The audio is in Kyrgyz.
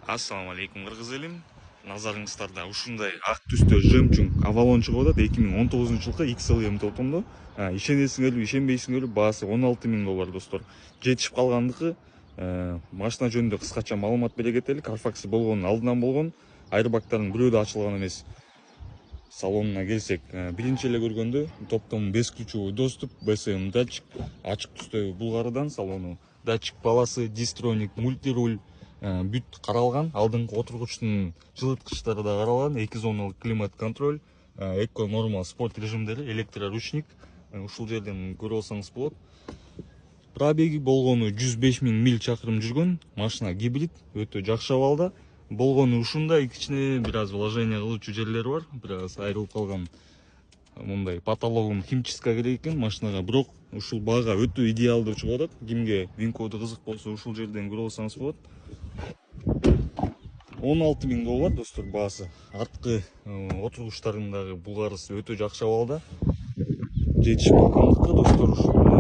Ассаламу алейкум кыргыз элим. Назарыңыздарда ушундай ак түстө жемчуг Avalon чыгып атат 2019-жылкы XL мотомдо. Ишенесиңерби, ишенбейсиңерби, баасы $16.000 достор. Жетишип калгандыкы машина жөнүндө кыскача маалымат бере кетели. Carfax болгонун алдынан болгон, айрбактардын бирөө да ачылган эмес. Салонуна келсек, биринчи эле көргөндө топтом бесключевой доступ, BSM датчик, ачык түстө булгарыдан салону, датчик баласы, дистроник, мультируль бүт каралган. Алдыңкы отургучтун жылыткычтары да каралган. 2 зоналык климат контроль, эко нормал спорт режимдери, электроручник. Ушул жерден көрүп алсаңыз болот. Пробеги болгону 105.000 миль чакырым жүргөн. Машина гибрид, өтө жакшы абалда. Болгону ушундай кичине бир аз вложение кылуучу жерлери бар. Бир аз айрылып калган мындай потологун химчистка керек экен машинага. Бирок ушул баага өтө идеалдуу чыгып атат. Кимге винкоду кызык болсо ушул жерден көрүп алсаңыз болот. $16.000 достор баасы. Арткы отургучтарындагы булгарысы өтө жакшы абалда. Жетишип калгандыкы достор ушул